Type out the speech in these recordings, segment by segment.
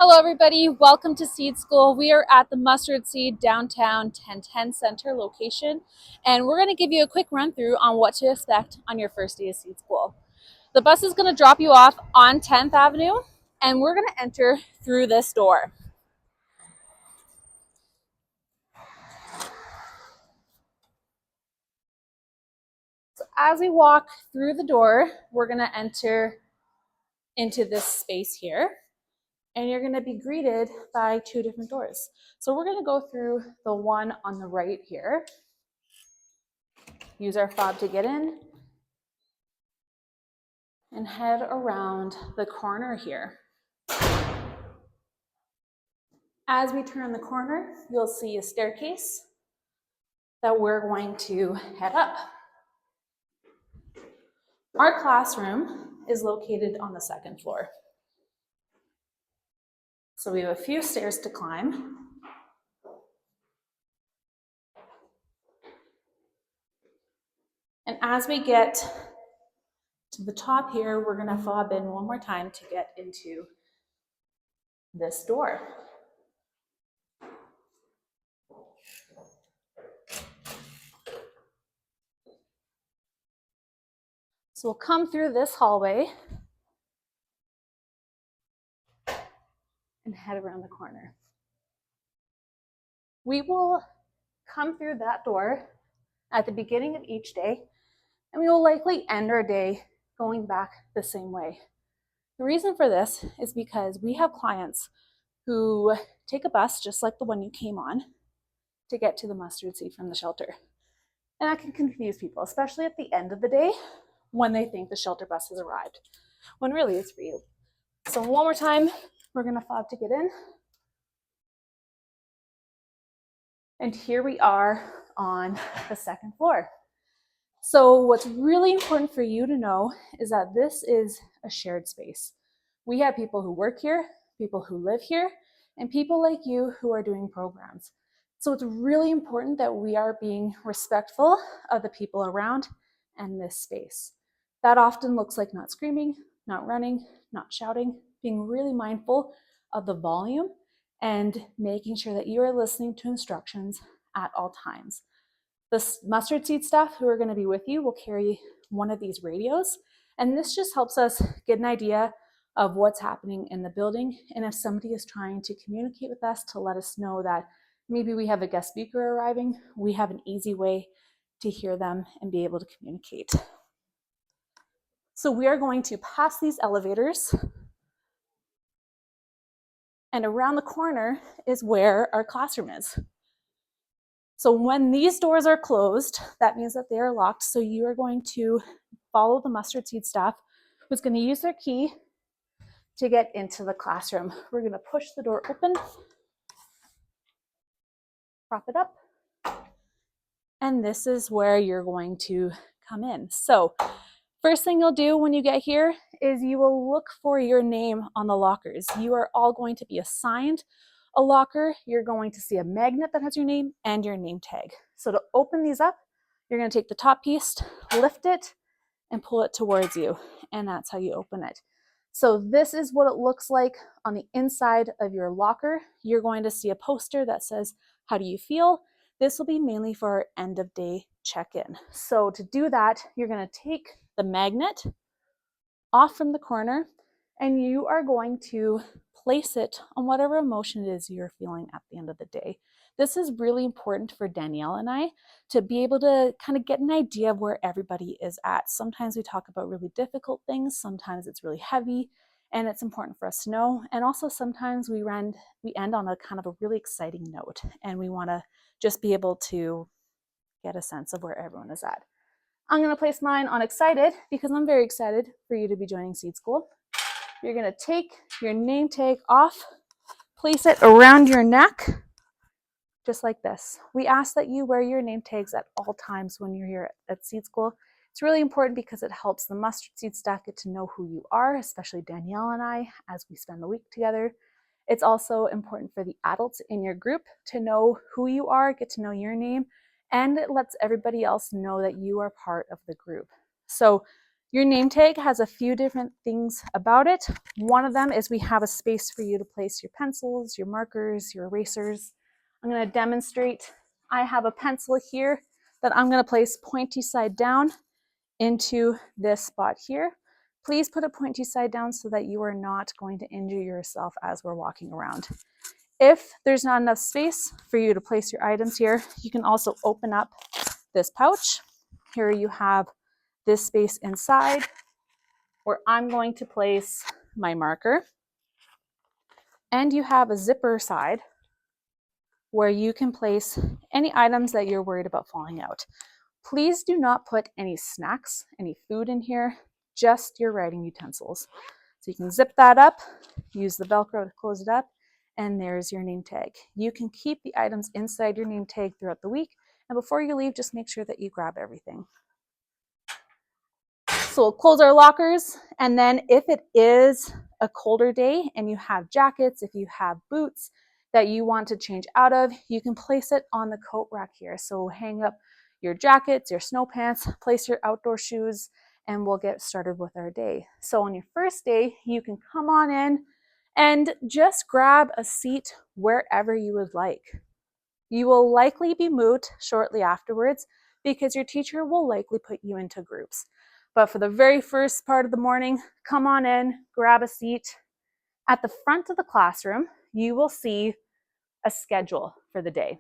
Hello everybody, welcome to Seed School. We are at the Mustard Seed downtown 1010 Center location, and we're going to give you a quick run through on what to expect on your first day of Seed School. The bus is going to drop you off on 10th Avenue, and we're going to enter through this door. So as we walk through the door, we're going to enter into this space here, and you're going to be greeted by two different doors. So we're going to go through the one on the right here. Use our fob to get in and head around the corner here. As we turn the corner, you'll see a staircase that we're going to head up. Our classroom is located on the second floor. So we have a few stairs to climb. And as we get to the top here, we're going to fob in one more time to get into this door. So we'll come through this hallway and head around the corner. We will come through that door at the beginning of each day, and we will likely end our day going back the same way. The reason for this is because we have clients who take a bus just like the one you came on to get to the Mustard Seed from the shelter. And that can confuse people, especially at the end of the day when they think the shelter bus has arrived, when really it's for you. So one more time, we're gonna fob to get in. And here we are on the second floor. So what's really important for you to know is that this is a shared space. We have people who work here, people who live here, and people like you who are doing programs. So it's really important that we are being respectful of the people around and this space. That often looks like not screaming, not running, not shouting, being really mindful of the volume and making sure that you are listening to instructions at all times. The Mustard Seed staff who are going to be with you will carry one of these radios, and this just helps us get an idea of what's happening in the building, and if somebody is trying to communicate with us to let us know that maybe we have a guest speaker arriving, we have an easy way to hear them and be able to communicate. So we are going to pass these elevators, and around the corner is where our classroom is. So when these doors are closed, that means that they are locked. So you are going to follow the Mustard Seed staff, who's going to use their key to get into the classroom. We're going to push the door open, prop it up, and this is where you're going to come in. So first thing you'll do when you get here is you will look for your name on the lockers. You are all going to be assigned a locker. You're going to see a magnet that has your name and your name tag. So to open these up, you're going to take the top piece, lift it, and pull it towards you. And that's how you open it. So this is what it looks like on the inside of your locker. You're going to see a poster that says, "How do you feel?" This will be mainly for our end of day check-in. So to do that, you're going to take the magnet off from the corner, and you are going to place it on whatever emotion it is you're feeling at the end of the day. This is really important for Danielle and I to be able to kind of get an idea of where everybody is at. Sometimes we talk about really difficult things, sometimes it's really heavy, and it's important for us to know. And also sometimes we end on a kind of a really exciting note, and we want to just be able to get a sense of where everyone is at. I'm going to place mine on excited because I'm very excited for you to be joining Seed School. You're going to take your name tag off, place it around your neck, just like this. We ask that you wear your name tags at all times when you're here at Seed School. It's really important because it helps the Mustard Seed staff get to know who you are, especially Danielle and I, as we spend the week together. It's also important for the adults in your group to know who you are, get to know your name, and it lets everybody else know that you are part of the group. So Your name tag has a few different things about it. One of them is we have a space for you to place your pencils, your markers, your erasers. I'm going to demonstrate. I have a pencil here that I'm going to place pointy side down into this spot here. Please put it pointy side down so that you are not going to injure yourself as we're walking around. If there's not enough space for you to place your items here, you can also open up this pouch. Here you have this space inside where I'm going to place my marker. And you have a zipper side where you can place any items that you're worried about falling out. Please do not put any snacks, any food in here, just your writing utensils. So you can zip that up, use the Velcro to close it up, and there's your name tag. You can keep the items inside your name tag throughout the week, and before you leave, just make sure that you grab everything. So we'll close our lockers, and then if it is a colder day and you have jackets, if you have boots that you want to change out of, you can place it on the coat rack here. So hang up your jackets, your snow pants, place your outdoor shoes, and we'll get started with our day. So on your first day, you can come on in and just grab a seat wherever you would like. You will likely be moved shortly afterwards because your teacher will likely put you into groups. But for the very first part of the morning, come on in, grab a seat. At the front of the classroom, you will see a schedule for the day.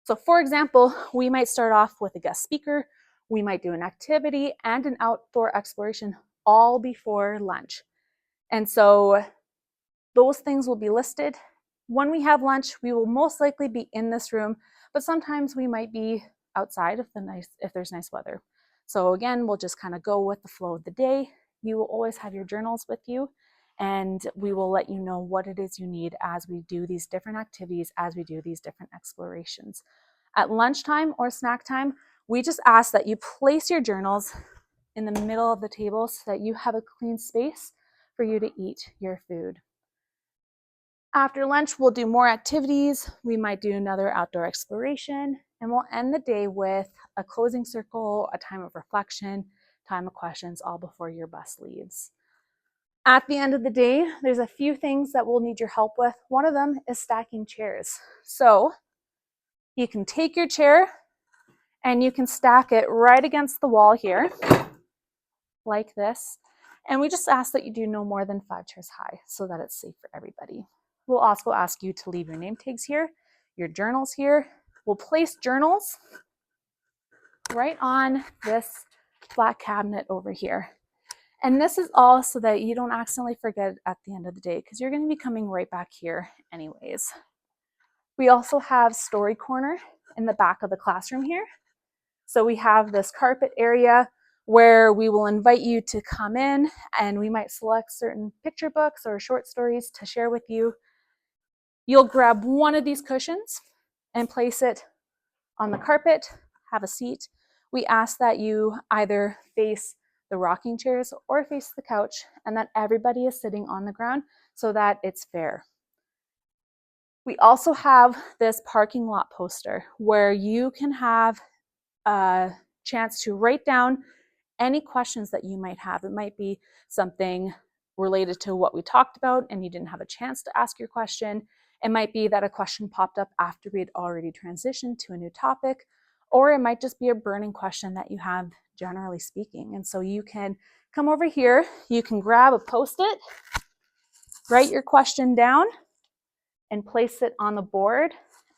So for example, we might start off with a guest speaker. We might do an activity and an outdoor exploration all before lunch. And so those things will be listed. When we have lunch, we will most likely be in this room, but sometimes we might be outside if there's nice weather. So again, we'll just kind of go with the flow of the day. You will always have your journals with you, and we will let you know what it is you need as we do these different activities, as we do these different explorations. At lunchtime or snack time, we just ask that you place your journals in the middle of the table so that you have a clean space for you to eat your food. After lunch, we'll do more activities. We might do another outdoor exploration, and we'll end the day with a closing circle, a time of reflection, time of questions, all before your bus leaves. At the end of the day, there's a few things that we'll need your help with. One of them is stacking chairs. So you can take your chair and you can stack it right against the wall here, like this. And we just ask that you do no more than 5 chairs high so that it's safe for everybody. We'll also ask you to leave your name tags here, your journals here. We'll place journals right on this flat cabinet over here. And this is all so that you don't accidentally forget at the end of the day, because you're going to be coming right back here anyways. We also have story corner in the back of the classroom here. So we have this carpet area where we will invite you to come in, and we might select certain picture books or short stories to share with you. You'll grab one of these cushions and place it on the carpet, have a seat. We ask that you either face the rocking chairs or face the couch, and that everybody is sitting on the ground so that it's fair. We also have this parking lot poster where you can have a chance to write down any questions that you might have. It might be something related to what we talked about and you didn't have a chance to ask your question. It might be that a question popped up after we had already transitioned to a new topic, or it might just be a burning question that you have, generally speaking. And so you can come over here, you can grab a Post-it, write your question down, and place it on the board,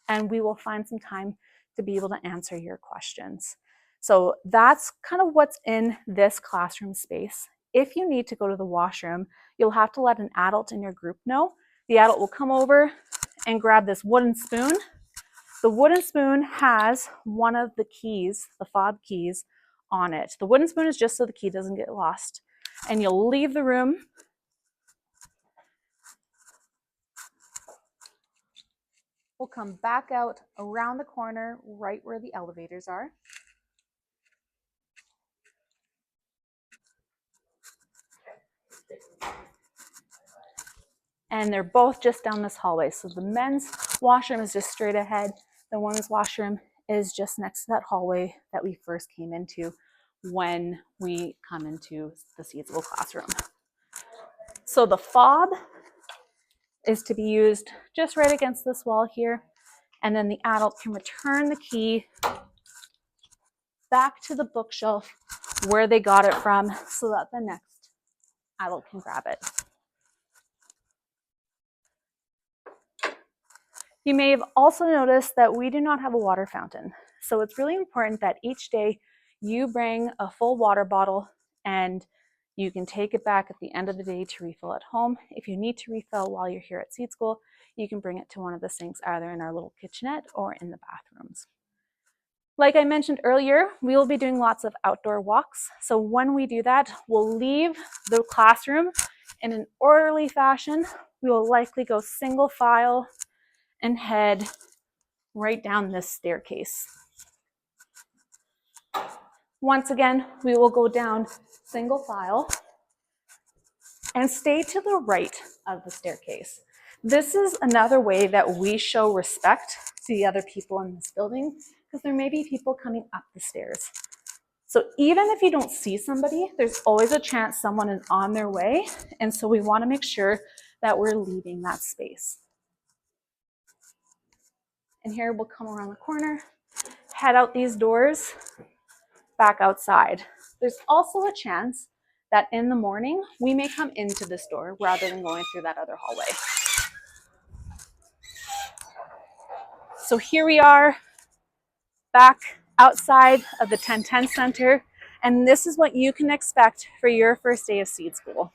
and we will find some time to be able to answer your questions. So that's kind of what's in this classroom space. If you need to go to the washroom, you'll have to let an adult in your group know. The adult will come over and grab this wooden spoon. The wooden spoon has one of the keys, the fob keys, on it. The wooden spoon is just so the key doesn't get lost. And you'll leave the room. We'll come back out around the corner, right where the elevators are. And they're both just down this hallway. So the men's washroom is just straight ahead. The women's washroom is just next to that hallway that we first came into. when we come into the SEEDschool classroom. So the fob is to be used just right against this wall here, and then the adult can return the key back to the bookshelf where they got it from so that the next adult can grab it. You may have also noticed that we do not have a water fountain. So it's really important that each day you bring a full water bottle, and you can take it back at the end of the day to refill at home. If you need to refill while you're here at SEEDschool, you can bring it to one of the sinks either in our little kitchenette or in the bathrooms. Like I mentioned earlier, we will be doing lots of outdoor walks. So when we do that, we'll leave the classroom in an orderly fashion. We will likely go single file and head right down this staircase. Once again, we will go down single file and stay to the right of the staircase. This is another way that we show respect to the other people in this building, because there may be people coming up the stairs. So even if you don't see somebody, there's always a chance someone is on their way, and so we want to make sure that we're leaving that space. And here we'll come around the corner, head out these doors, back outside. There's also a chance that in the morning, we may come into this door rather than going through that other hallway. So here we are, back outside of the 1010 Center, and this is what you can expect for your first day of SEEDschool.